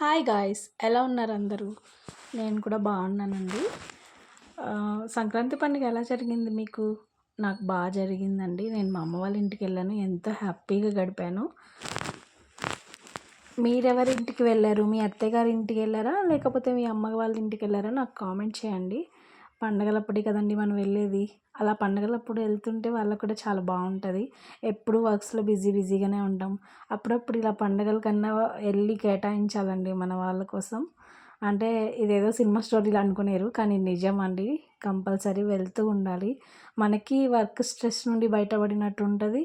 Hi guys, ఎలా ఉన్నారు అందరూ? నేను కూడా బాగున్నానండి. సంక్రాంతి పండుగ ఎలా జరిగింది మీకు? నాకు బాగా జరిగిందండి. నేను మా అమ్మ వాళ్ళ ఇంటికి వెళ్ళాను. ఎంతో హ్యాపీగా గడిపాను. మీరెవరి ఇంటికి వెళ్ళారు? మీ అత్తయ్య గారి ఇంటికి వెళ్ళారా, లేకపోతే మీ అమ్మ వాళ్ళ ఇంటికి వెళ్ళారా? నాకు కామెంట్ చేయండి. పండగలప్పుడే కదండి మనం వెళ్ళేది. అలా పండగలప్పుడు వెళ్తుంటే వాళ్ళకు కూడా చాలా బాగుంటుంది. ఎప్పుడు వర్క్స్లో బిజీగానే ఉంటాం. అప్పుడప్పుడు ఇలా పండగల కన్నా వెళ్ళి కేటాయించాలండి మన వాళ్ళ కోసం. అంటే ఇదేదో సినిమా స్టోరీలు అనుకునేరు, కానీ నిజం అండి. కంపల్సరీ వెళ్తూ ఉండాలి. మనకి వర్క్ స్ట్రెస్ నుండి బయటపడినట్టు ఉంటుంది.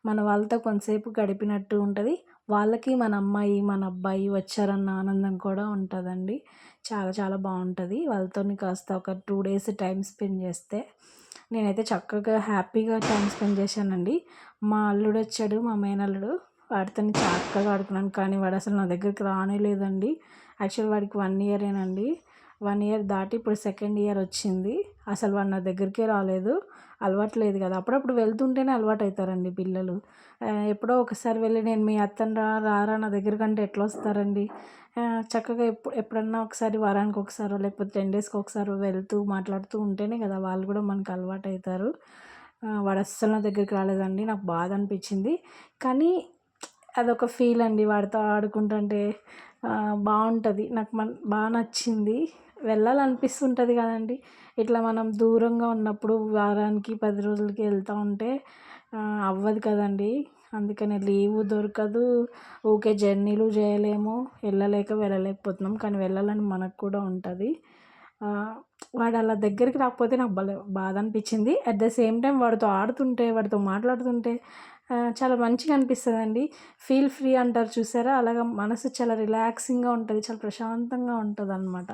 మన వాళ్ళతో కొంతసేపు గడిపినట్టు ఉంటుంది. వాళ్ళకి మన అమ్మాయి మన అబ్బాయి వచ్చారన్న ఆనందం కూడా ఉంటుందండి. చాలా చాలా బాగుంటుంది. వాళ్ళతోని కాస్త ఒక 2 days టైం స్పెండ్ చేస్తే. నేనైతే చక్కగా హ్యాపీగా టైం స్పెండ్ చేశానండి. మా అల్లుడు వచ్చాడు, మా మేనల్లుడు. వాడితో చక్కగా ఆడుకున్నాను, కానీ వాడు అసలు నా దగ్గరికి రానే లేదండి. యాక్చువల్ వాడికి 1 year వన్ ఇయర్ దాటి ఇప్పుడు సెకండ్ ఇయర్ వచ్చింది. అసలు వాడు నా దగ్గరికే రాలేదు. అలవాటు లేదు కదా, అప్పుడప్పుడు వెళ్తుంటేనే అలవాటు అవుతారండి పిల్లలు. ఎప్పుడో ఒకసారి వెళ్ళి నేను మీ అత్తని రారా నా దగ్గరకంటే ఎట్లా వస్తారండి? చక్కగా ఎప్పుడన్నా ఒకసారి, వారానికి ఒకసారో లేకపోతే 10 daysకి ఒకసారో వెళ్తూ మాట్లాడుతూ ఉంటేనే కదా వాళ్ళు కూడా మనకు అలవాటు అవుతారు. వాడు అస్సలు నా దగ్గరికి రాలేదండి. నాకు బాధ అనిపించింది. కానీ అదొక ఫీల్ అండి. వాడితో ఆడుకుంటుంటే బాగుంటుంది. నాకు బాగా నచ్చింది. వెళ్ళాలనిపిస్తుంటుంది కదండి. ఇట్లా మనం దూరంగా ఉన్నప్పుడు వారానికి 10 రోజులకి వెళ్తూ ఉంటే అవ్వదు కదండి. అందుకనే లీవ్ దొరకదు. ఊకే జర్నీలు చేయలేము. వెళ్ళలేకపోతున్నాం, కానీ వెళ్ళాలని మనకు కూడా ఉంటుంది. వాడు అలా దగ్గరికి రాకపోతే నాకు భలే బాధ అనిపించింది. అట్ ద సేమ్ టైం వాడితో ఆడుతుంటే, వాడితో మాట్లాడుతుంటే చాలా మంచిగా అనిపిస్తుందండి. ఫీల్ ఫ్రీ అంటారు చూసారా, అలాగా మనసు చాలా రిలాక్సింగ్గా ఉంటుంది, చాలా ప్రశాంతంగా ఉంటుంది అనమాట.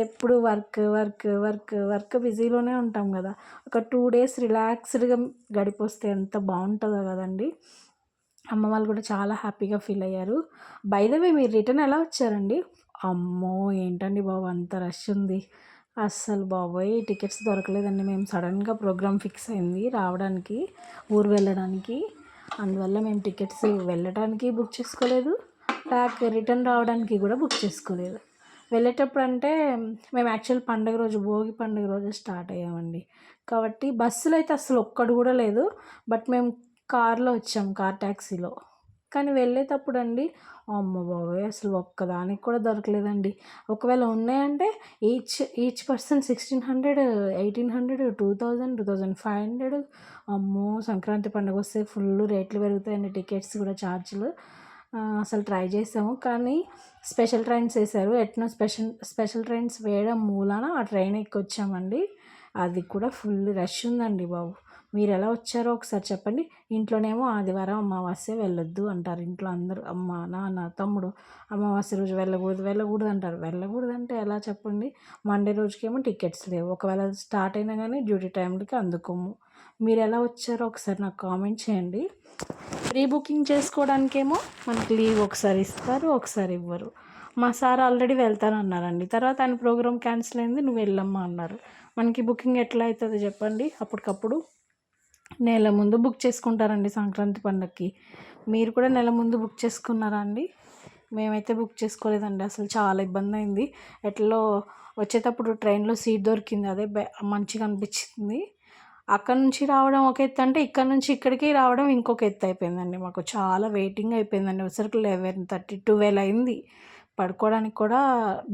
ఎప్పుడు వర్క్ వర్క్ వర్క్ వర్క్ బిజీలోనే ఉంటాం కదా. ఒక 2 days రిలాక్స్డ్గా గడిపొస్తే ఎంత బాగుంటుందో కదండి. అమ్మ వాళ్ళు కూడా చాలా హ్యాపీగా ఫీల్ అయ్యారు. బై ద వే, మీరు రిటర్న్ ఎలా వచ్చారండి? అమ్మో ఏంటండి బాబు, అంత రష్ ఉంది. అస్సలు బాబోయ్, టికెట్స్ దొరకలేదండి. మేము సడన్గా ప్రోగ్రామ్ ఫిక్స్ అయింది రావడానికి, ఊరు వెళ్ళడానికి. అందువల్ల మేము టికెట్స్ వెళ్ళడానికి బుక్ చేసుకోలేదు, రిటర్న్ రావడానికి కూడా బుక్ చేసుకోలేదు. వెళ్ళేటప్పుడు అంటే మేము యాక్చువల్ పండుగ రోజు, భోగి పండుగ రోజు స్టార్ట్ అయ్యామండి. కాబట్టి బస్సులో అయితే అసలు ఒక్కడు కూడా లేదు. బట్ మేము కార్లో వచ్చాం, కార్ ట్యాక్సీలో. కానీ వెళ్ళేటప్పుడు అండి, అమ్మ బాబోయ్, అసలు ఒక్కదానికి కూడా దొరకలేదండి. ఒకవేళ ఉన్నాయంటే ఈచ్ పర్సన్ 1600, 1800, 2000, 2500. అమ్మో, సంక్రాంతి పండుగ వస్తే ఫుల్ రేట్లు పెరుగుతాయండి, టికెట్స్ కూడా, ఛార్జీలు. అసలు ట్రై చేసాము, కానీ స్పెషల్ ట్రైన్స్ వేశారు. ఎట్నో స్పెషల్ ట్రైన్స్ వేయడం మూలాన ఆ ట్రైన్ ఎక్కి వచ్చామండి. అది కూడా ఫుల్ రష్ ఉందండి బాబు. మీరు ఎలా వచ్చారో ఒకసారి చెప్పండి. ఇంట్లోనేమో ఆదివారం అమావాస్య వెళ్ళొద్దు అంటారు ఇంట్లో అందరూ, అమ్మ నాన్న తమ్ముడు. అమావాస్య రోజు వెళ్ళకూడదు అంటారు. వెళ్ళకూడదు అంటే ఎలా చెప్పండి? మండే రోజుకేమో టికెట్స్ లేవు. ఒకవేళ స్టార్ట్ అయినా కానీ డ్యూటీ టైంకి అందుకోము. మీరు ఎలా వచ్చారో ఒకసారి నాకు కామెంట్ చేయండి. ప్రీ బుకింగ్ చేసుకోవడానికేమో మనకి లీవ్ ఒకసారి ఇస్తారు, ఒకసారి ఇవ్వరు. మా సార్ ఆల్రెడీ వెళ్తానన్నారండి. తర్వాత ఆయన ప్రోగ్రామ్ క్యాన్సిల్ అయింది, నువ్వు వెళ్ళమ్మా అన్నారు. మనకి బుకింగ్ ఎట్లా అవుతుంది చెప్పండి? అప్పటికప్పుడు నెల ముందు బుక్ చేసుకుంటారండి సంక్రాంతి పండుగకి. మీరు కూడా నెల ముందు బుక్ చేసుకున్నారా అండి? మేమైతే బుక్ చేసుకోలేదండి. అసలు చాలా ఇబ్బంది అయింది. ఎట్లా వచ్చేటప్పుడు ట్రైన్లో సీట్ దొరికింది, అదే మంచిగా అనిపించింది. అక్కడ నుంచి రావడం ఒక ఎత్తు అంటే, ఇక్కడ నుంచి ఇక్కడికి రావడం ఇంకొక ఎత్తు అయిపోయిందండి. మాకు చాలా వెయిటింగ్ అయిపోయిందండి. వచ్చరికి 11:30, 12 అయింది. పడుకోవడానికి కూడా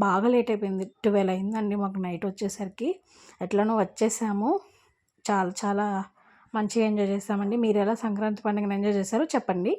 బాగా లేట్ అయిపోయింది. 12 అయిందండి మాకు నైట్ వచ్చేసరికి. ఎట్లనో వచ్చేసాము. చాలా చాలా మంచిగా ఎంజాయ్ చేస్తామండి. మీరు ఎలా సంక్రాంతి పండుగను ఎంజాయ్ చేశారో చెప్పండి.